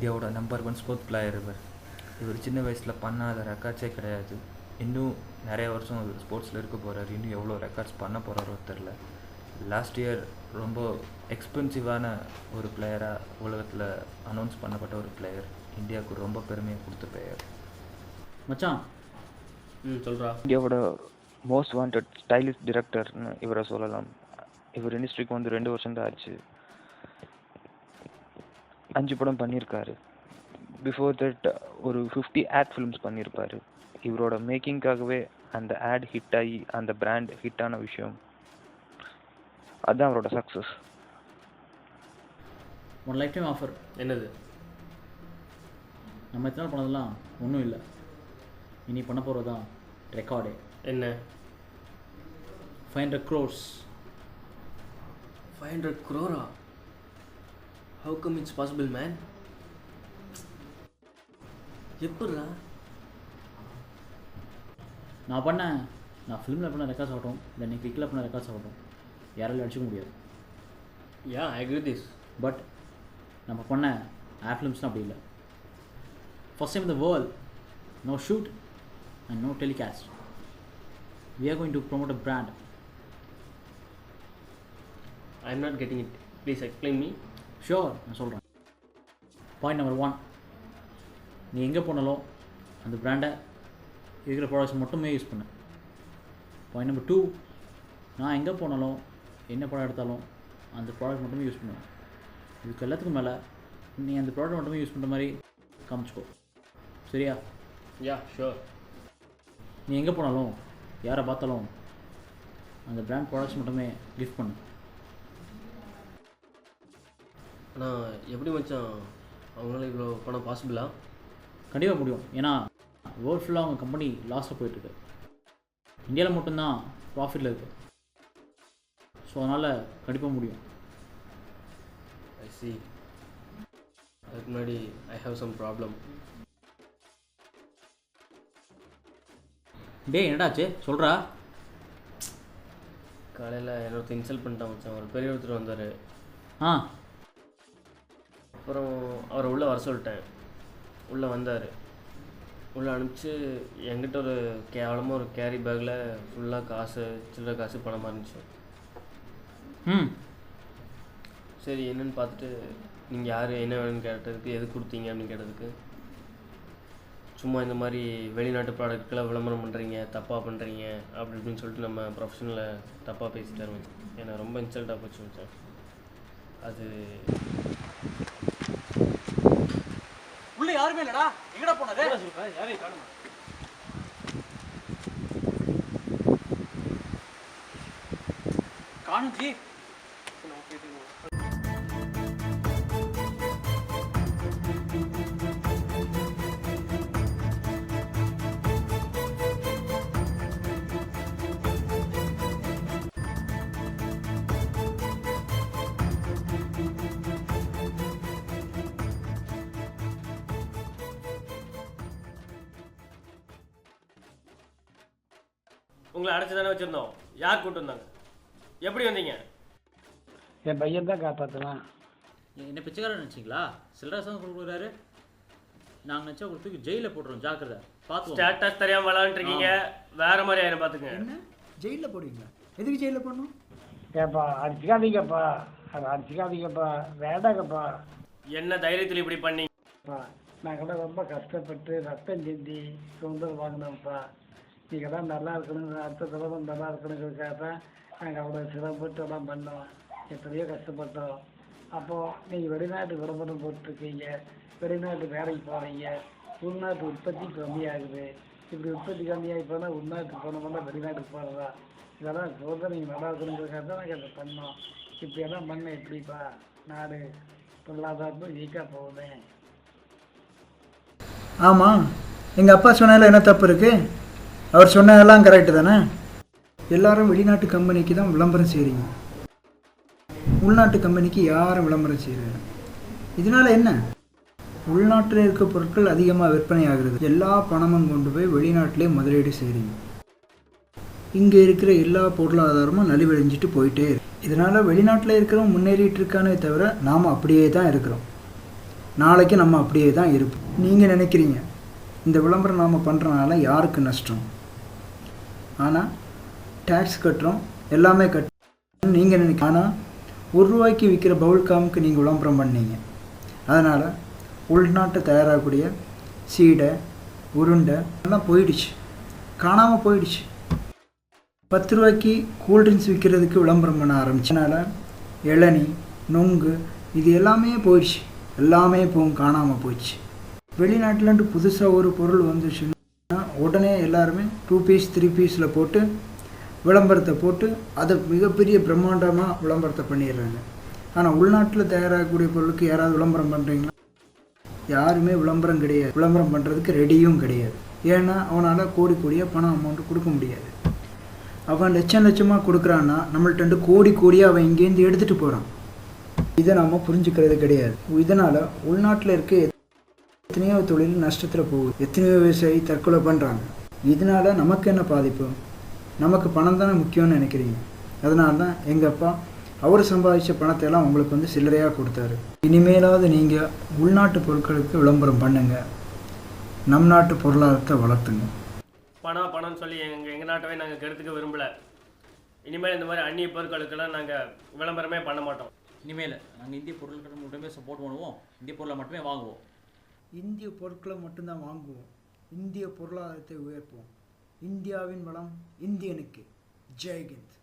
இந்தியாவோட number 1 sports player இவர் சின்ன வயசில் பண்ணாத ரெக்கார்ட்ஸே கிடையாது. இன்னும் நிறைய வருஷம் அவர் ஸ்போர்ட்ஸில் இருக்க போகிறார். இன்னும் எவ்வளோ ரெக்கார்ட்ஸ் பண்ண போகிறாரோ தெரில. லாஸ்ட் இயர் ரொம்ப எக்ஸ்பென்சிவான ஒரு பிளேயராக உலகத்தில் அனௌன்ஸ் பண்ணப்பட்ட ஒரு பிளேயர். இந்தியாவுக்கு ரொம்ப பெருமையை கொடுத்த பிளேயர். மச்சான் சொல்கிறா. இந்தியாவோட மோஸ்ட் வாண்டட் ஸ்டைலிஷ் டிரெக்டர்னு இவரை சொல்லலாம். இவர் இண்டஸ்ட்ரிக்கு வந்து 2 வருஷம் தான் ஆச்சு. 5 படம் பண்ணியிருக்காரு. பிஃபோர் தட் ஒரு 50 ஆட் ஃபிலிம்ஸ் பண்ணியிருப்பார். இவரோட மேக்கிங்காகவே அந்த ஆட் ஹிட் ஆகி அந்த பிராண்ட் ஹிட்டான விஷயம் அதுதான் அவரோட சக்ஸஸ். ஒரு லைஃப் டைம் ஆஃபர் என்னது? நம்ம எத்தனை நாள் பண்ணதெல்லாம் ஒன்றும் இல்லை. இனி பண்ண போகிறது தான் ரெக்கார்டே. என்ன? 500 crores. 500 crore? How come it's possible, man? எப்படா? நான் ஃபிலிமில் பண்ண ரெக்கார்ட்ஸ் ஆகட்டும், இல்லை நீ கிரிக்கில் பண்ண ரெக்கார்ட்ஸ் ஆகட்டும், யாராலையும் அடிச்சிக்க முடியாது. I agree this. பட் நம்ம பண்ண ஆட் ஃபிலிம்ஸ்லாம் அப்படி இல்லை. ஃபர்ஸ்ட் டைம் இந்த world, no shoot and no telecast. We are going to promote a brand. I am not getting it. Please explain me. Sure, நான் சொல்கிறேன். பாயிண்ட் நம்பர் 1, நீ எங்கே போனாலும் அந்த பிராண்டை இருக்கிற ப்ராடக்ட்ஸ் மட்டுமே யூஸ் பண்ணு. பாயிண்ட் நம்பர் 2, நான் எங்கே போனாலும் என்ன ப்ராடக்ட் எடுத்தாலும் அந்த ப்ராடக்ட் மட்டுமே யூஸ் பண்ணுவேன். இதுக்கு எல்லாத்துக்கும் மேலே நீ அந்த ப்ராடக்ட் மட்டுமே யூஸ் பண்ணுற மாதிரி காமிச்சிக்கோ. சரியா? ஷோர். நீ எங்கே போனாலும் யாரை பார்த்தாலும் அந்த பிராண்ட் ப்ராடக்ட்ஸ் மட்டுமே கிஃப்ட் பண்ணு. ஆனால் எப்படி மச்சான் அவங்களால இவ்வளோ பணம் பாசிபிளா? கண்டிப்பாக முடியும். ஏன்னா வேர்ல்ட் ஃபுல்லாக அவங்க கம்பெனி லாஸில் போயிட்டுருக்கு. இந்தியாவில் மட்டும்தான் ப்ராஃபிட்டில் இருக்குது. ஸோ அதனால் கண்டிப்பாக முடியும். ஐ சி. அதுக்கு முன்னாடி ஐ ஹாவ் சம் ப்ராப்ளம். டே என்னடாச்சு சொல்கிறா? காலையில் என்னொருத்தர் இன்சல்ட் பண்ணிட்டான் மச்சான். ஒரு பெரிய ஒருத்தர் வந்தார். அப்புறம் அவரை உள்ளே வர சொல்லிட்டேன். உள்ளே வந்தார். உள்ளே அனுப்பிச்சு என்கிட்ட ஒரு கேவலமாக ஒரு கேரி பேக்கில் ஃபுல்லாக காசு, சில்லறை காசு, பணமாக இருந்துச்சு. சரி என்னென்னு பார்த்துட்டு நீங்கள் யார் என்ன வேணும்னு கேட்டதுக்கு எது கொடுத்தீங்க அப்படின்னு கேட்டதுக்கு சும்மா இந்த மாதிரி வெளிநாட்டு ப்ராடக்ட்கெல்லாம் விளம்பரம் பண்ணுறீங்க, தப்பாக பண்ணுறீங்க அப்படி இப்படின்னு சொல்லிட்டு நம்ம ப்ரொஃபஷனில் தப்பாக பேசிட்டாரு மச்சான். ஏன்னா ரொம்ப இன்சல்ட்டாக போச்சு மச்சான். அது உள்ள யாருமே இல்லடா. எங்கடா போனது? யாரையும் காணுமா? காணும் ஜி. உங்களை அடைச்சி தானே வச்சுருந்தோம். யார் கூப்பிட்டு வந்தாங்க? எப்படி வந்தீங்க? என் பையன் தான் காப்பாற்றலாம். என்ன பிச்சைக்காரன் நினச்சிங்களா? சில்லறை சங்கம் கொடுக்குறாரு. நாங்கள் நினச்சா கொடுத்து ஜெயிலில் போட்டுருவோம். ஜாக்கிரதை, பார்த்து. ஸ்டேட்டஸ் தெரியாமல் விளாண்டுருக்கீங்க. வேறு மாதிரி ஆயிரம் பார்த்துங்க. என்ன ஜெயிலில் போடுவீங்களா? எதுக்கு ஜெயிலில் போடணும்? ஏப்பா அடிச்சுக்காதீங்கப்பா, அதை அடிச்சுக்காதீங்கப்பா, வேண்டாங்கப்பா. என்ன தைரியத்தில் இப்படி பண்ணீங்கப்பா? நாங்கள்லாம் ரொம்ப கஷ்டப்பட்டு ரத்தம் சிந்தி சுதந்திரம் வாங்கினோம்ப்பா. நீங்கள் தான் நல்லா இருக்கணும், அடுத்த தடவை நல்லா இருக்கணுங்கிறதுக்காக தான் நாங்கள் அவ்வளோ சிரமப்பட்டு எல்லாம் பண்ணோம். எத்தனையோ கஷ்டப்பட்டோம். அப்போது நீங்கள் வெளிநாட்டு விளம்பரம் போட்டுருக்கீங்க, வெளிநாட்டு வேலைக்கு போகிறீங்க, உள்நாட்டு உற்பத்தி கம்மியாகுது. இப்படி உற்பத்தி கம்மியாகி போனால் உள்நாட்டுக்கு போனோம்னா வெளிநாட்டுக்கு போகிறதா? இதெல்லாம் சொல்கிறத நீங்கள் நல்லா இருக்கணுங்கிறதுக்காக தான் நாங்கள் அதை பண்ணோம். இப்படியெல்லாம் பண்ண எப்படிப்பா? நாடு பொருளாதாரமும் வீக்காக போகுது. ஆமாம், எங்கள் அப்பா சொன்னதில் என்ன தப்பு இருக்குது? அவர் சொன்னதெல்லாம் கரெக்டு தானே? எல்லாரும் வெளிநாட்டு கம்பெனிக்கு தான் விளம்பரம் செய்கிறீங்க, உள்நாட்டு கம்பெனிக்கு யாரும் விளம்பரம் செய்கிறீங்க. இதனால் என்ன? உள்நாட்டில் இருக்க பொருட்கள் அதிகமாக விற்பனை ஆகிறது. எல்லா பணமும் கொண்டு போய் வெளிநாட்டிலே முதலீடு செய்கிறீங்க. இங்கே இருக்கிற எல்லா பொருளாதாரமும் நலிவடைஞ்சிட்டு போயிட்டே இருக்கு. இதனால் வெளிநாட்டில் இருக்கிறவங்க முன்னேறிட்டு இருக்கானே தவிர நாம் அப்படியே தான் இருக்கிறோம். நாளைக்கு நம்ம அப்படியே தான் இருப்போம். நீங்கள் நினைக்கிறீங்க இந்த விளம்பரம் நாம் பண்ணுறனால யாருக்கு நஷ்டம், ஆனால் டேக்ஸ் கட்டுறோம், எல்லாமே கட்டுறோம் நீங்கள் நினைக்க. ஆனால் ₹1 விற்கிற பவுல் காமுக்கு நீங்கள் விளம்பரம் பண்ணீங்க. அதனால் உள்நாட்டு தயாராகக்கூடிய சீடை, உருண்டை எல்லாம் போயிடுச்சு, காணாமல் போயிடுச்சு. ₹10 கூல்ட்ரிங்க்ஸ் விற்கிறதுக்கு விளம்பரம் பண்ண ஆரம்பிச்சனால இளநீ, நொங்கு இது எல்லாமே போயிடுச்சு, எல்லாமே காணாமல் போயிடுச்சு. வெளிநாட்டிலேருந்து புதுசாக ஒரு பொருள் வந்துச்சுன்னா உடனே எல்லாருமே 2 பீஸ் 3 பீஸில் போட்டு விளம்பரத்தை போட்டு அதை மிகப்பெரிய பிரம்மாண்டமாக விளம்பரத்தை பண்ணிடுறாங்க. ஆனால் உள்நாட்டில் தயாராகக்கூடிய பொருளுக்கு யாராவது விளம்பரம் பண்ணுறீங்களா? யாருமே விளம்பரம் கிடையாது, விளம்பரம் பண்ணுறதுக்கு ரெடியும் கிடையாது. ஏன்னா அவனால் கோடியாக பணம் அமௌண்ட்டு கொடுக்க முடியாது. அவன் லட்சமாக கொடுக்குறான்னா நம்மள்ட்ட கோடியாக அவன் இங்கேருந்து எடுத்துகிட்டு போகிறான். இதை நாம் புரிஞ்சுக்கிறது கிடையாது. இதனால் உள்நாட்டில் இருக்க எத்தனையோ தொழில் நஷ்டத்தில் போகுது, எத்தனையோ விவசாயி தற்கொலை பண்ணுறாங்க. இதனால் நமக்கு என்ன பாதிப்பு? நமக்கு பணம் தானே முக்கியம்னு நினைக்கிறீங்க. அதனால தான் எங்கள் அப்பா அவர் சம்பாதிச்ச பணத்தை எல்லாம் உங்களுக்கு சில்லறையாக கொடுத்தாரு. இனிமேலாவது நீங்கள் உள்நாட்டு பொருட்களுக்கு விளம்பரம் பண்ணுங்கள், நம் நாட்டு பொருளாதாரத்தை வளர்த்துங்க. பணம்னு சொல்லி எங்கள் நாட்டவே நாங்கள் கெடுத்துக்க விரும்பலை. இனிமேல் இந்த மாதிரி அந்நிய பொருட்களுக்கெல்லாம் நாங்கள் விளம்பரமே பண்ண மாட்டோம். இனிமேல் நாங்கள் இந்திய பொருட்களை மட்டுமே சப்போர்ட் பண்ணுவோம், இந்திய பொருளை மட்டுமே வாங்குவோம். இந்திய பொருட்களை மட்டும்தான் வாங்குவோம், இந்திய பொருளாதாரத்தை உயர்ப்போம். இந்தியாவின் வளம் இந்தியனுக்கு. ஜெய்ஹிந்த்.